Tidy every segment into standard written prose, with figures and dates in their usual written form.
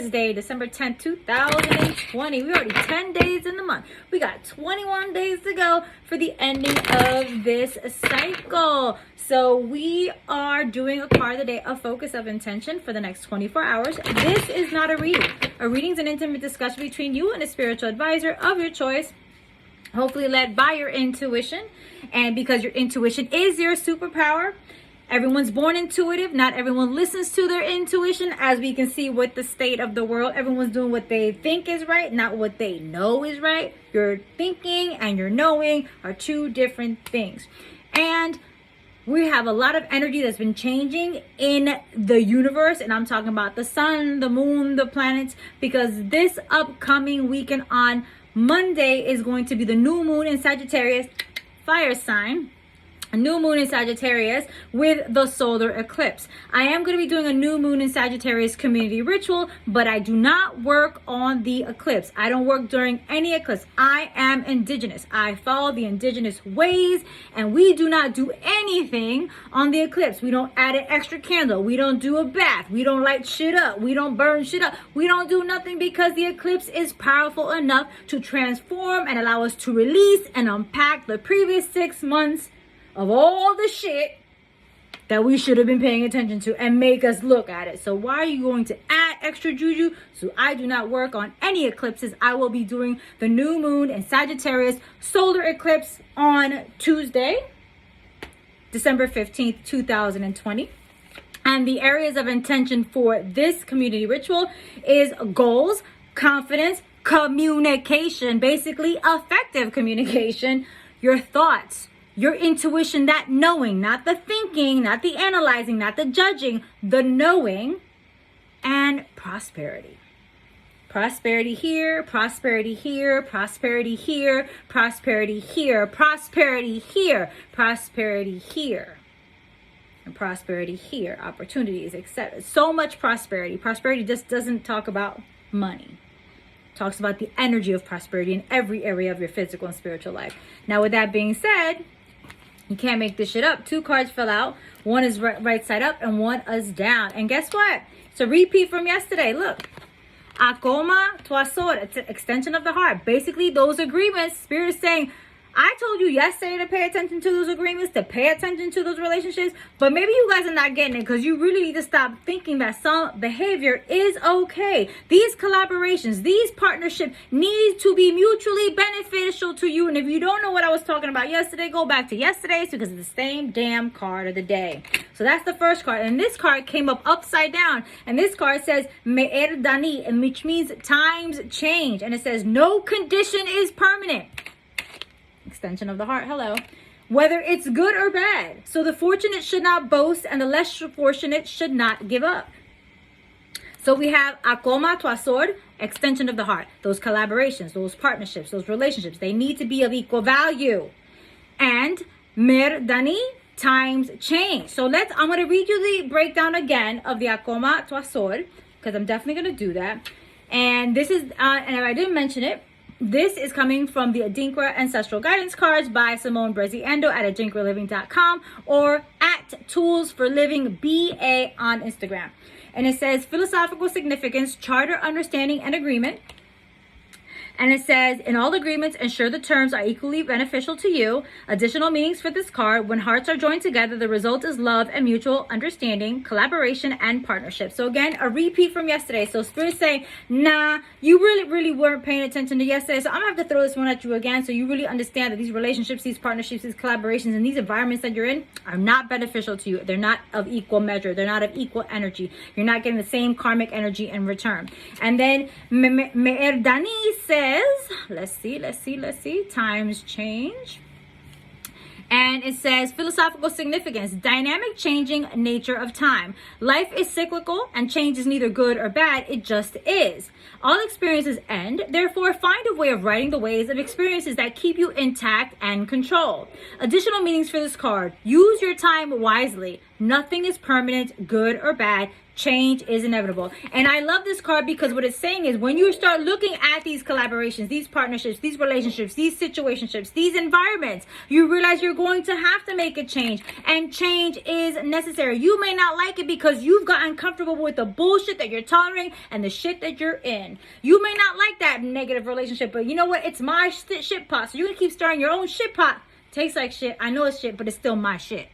Thursday, December 10th, 2020. We're already 10 days in the month. We got 21 days to go for the ending of this cycle. So we are doing a card of the day, a focus of intention for the next 24 hours. This is not a reading. A reading is an intimate discussion between you and a spiritual advisor of your choice, hopefully led by your intuition. And because your intuition is your superpower, everyone's born intuitive. Not everyone listens to their intuition. As we can see with the state of the world, everyone's doing what they think is right, not what they know is right. Your thinking and your knowing are two different things. And we have a lot of energy that's been changing in the universe. And I'm talking about the sun, the moon, the planets, because this upcoming weekend on Monday is going to be the new moon in Sagittarius, fire sign. A new moon in Sagittarius with the solar eclipse. I am going to be doing a new moon in Sagittarius community ritual, but I do not work on the eclipse. I don't work during any eclipse. I am indigenous. I follow the indigenous ways, and we do not do anything on the eclipse. We don't add an extra candle. We don't do a bath. We don't light shit up. We don't burn shit up. We don't do nothing because the eclipse is powerful enough to transform and allow us to release and unpack the previous 6 months of all the shit that we should have been paying attention to and make us look at it. So why are you going to add extra juju? So I do not work on any eclipses. I will be doing the new moon in Sagittarius solar eclipse on Tuesday, December 15th, 2020. And the areas of intention for this community ritual is goals, confidence, communication, basically effective communication, your thoughts, your intuition, that knowing, not the thinking, not the analyzing, not the judging, the knowing, and prosperity. Prosperity here, prosperity here, prosperity here, prosperity here, prosperity here, prosperity here, and prosperity here, opportunities, etc. So much prosperity. Prosperity just doesn't talk about money. It talks about the energy of prosperity in every area of your physical and spiritual life. Now, with that being said, you can't make this shit up. 2 cards fell out. One is right side up and one is down. And guess what? It's a repeat from yesterday. Look. Akoma Ntoaso. It's an extension of the heart. Basically, those agreements, Spirit is saying, I told you yesterday to pay attention to those agreements, to pay attention to those relationships, but maybe you guys are not getting it because you really need to stop thinking that some behavior is okay. These collaborations, these partnerships need to be mutually beneficial to you. And if you don't know what I was talking about yesterday, go back to yesterday's because it's the same damn card of the day. So that's the first card. And this card came up upside down. And this card says Mmere Dane, which means times change. And it says no condition is permanent. Extension of the heart, hello. Whether it's good or bad. So the fortunate should not boast and the less fortunate should not give up. So we have Akoma Ntoaso, extension of the heart. Those collaborations, those partnerships, those relationships, they need to be of equal value. And Mmere Dane, times change. So I'm going to read you the breakdown again of the Akoma Ntoaso because I'm definitely going to do that. And this is, and if I didn't mention it, this is coming from the Adinkra Ancestral Guidance cards by Simone Breziendo at adinkraliving.com or at Tools for Living BA on Instagram. And it says philosophical significance, charter, understanding, and agreement. And it says, in all agreements, ensure the terms are equally beneficial to you. Additional meanings for this card. When hearts are joined together, the result is love and mutual understanding, collaboration, and partnership. So again, a repeat from yesterday. So Spirit's saying, nah, you really weren't paying attention to yesterday. So I'm going to have to throw this one at you again so you really understand that these relationships, these partnerships, these collaborations, and these environments that you're in are not beneficial to you. They're not of equal measure. They're not of equal energy. You're not getting the same karmic energy in return. And then Mmere Dane says, let's see, times change. And it says philosophical significance, dynamic changing nature of time. Life is cyclical and change is neither good or bad, it just is. All experiences end, therefore find a way of writing the ways of experiences that keep you intact and controlled. Additional meanings for this card, use your time wisely. Nothing is permanent, good or bad. Change is inevitable. And I love this card because what it's saying is when you start looking at these collaborations, these partnerships, these relationships, these situationships, these environments, you realize you're going to have to make a change, and change is necessary. You may not like it because you've gotten comfortable with the bullshit that you're tolerating and the shit that you're in. You may not like that negative relationship, but you know what? It's my shit pot. So you're going to keep stirring your own shit pot. Tastes like shit. I know it's shit, but it's still my shit.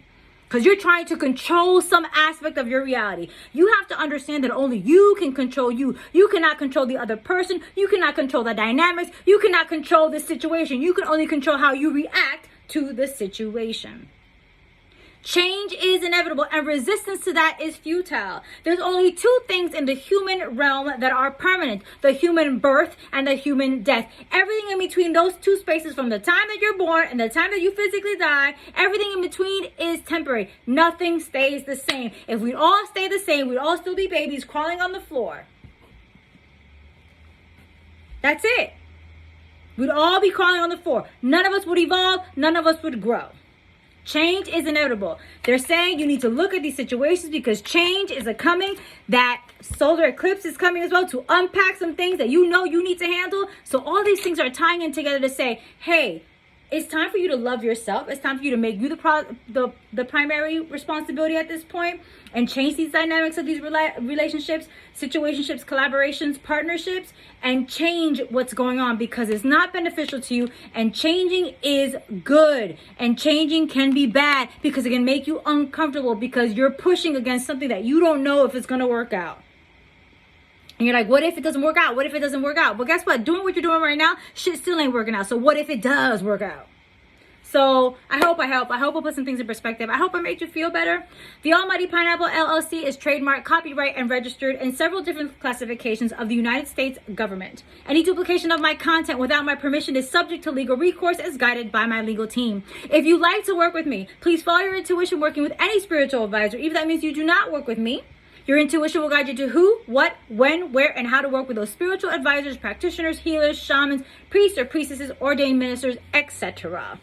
Because you're trying to control some aspect of your reality. You have to understand that only you can control you. You cannot control the other person. You cannot control the dynamics. You cannot control the situation. You can only control how you react to the situation. Change is inevitable, and resistance to that is futile. There's only two things in the human realm that are permanent: the human birth and the human death. Everything in between those two spaces, from the time that you're born and the time that you physically die, everything in between is temporary. Nothing stays the same. If we'd all stay the same, we'd all still be babies crawling on the floor. That's it. We'd all be crawling on the floor. None of us would evolve. None of us would grow. Change is inevitable. They're saying you need to look at these situations because change is coming. That solar eclipse is coming as well to unpack some things that you know you need to handle. So all these things are tying in together to say, hey, it's time for you to love yourself. It's time for you to make you the primary responsibility at this point, and change these dynamics of these relationships, situationships, collaborations, partnerships, and change what's going on because it's not beneficial to you. And changing is good, and changing can be bad because it can make you uncomfortable because you're pushing against something that you don't know if it's going to work out. And you're like, what if it doesn't work out? What if it doesn't work out? But guess what? Doing what you're doing right now, shit still ain't working out. So what if it does work out? So I hope I put some things in perspective. I hope I made you feel better. The Almighty Pineapple LLC is trademarked, copyright, and registered in several different classifications of the United States government. Any duplication of my content without my permission is subject to legal recourse as guided by my legal team. If you'd like to work with me, please follow your intuition working with any spiritual advisor. Even if that means you do not work with me, your intuition will guide you to who, what, when, where, and how to work with those spiritual advisors, practitioners, healers, shamans, priests or priestesses, ordained ministers, etc.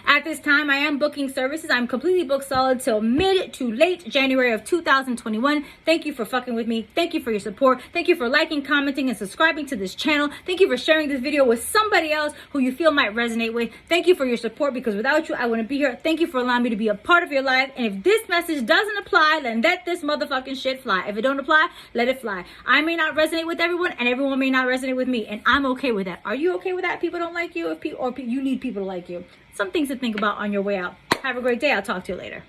At this time, I am booking services. I'm completely booked solid till mid to late January of 2021. Thank you for fucking with me. Thank you for your support. Thank you for liking, commenting, and subscribing to this channel. Thank you for sharing this video with somebody else who you feel might resonate with. Thank you for your support because without you, I wouldn't be here. Thank you for allowing me to be a part of your life. And if this message doesn't apply, then let this motherfucking shit fly. If it don't apply, let it fly. I may not resonate with everyone, and everyone may not resonate with me, and I'm okay with that. Are you okay with that? People don't like you, or you need people to like you. Some things to think about on your way out. Have a great day. I'll talk to you later.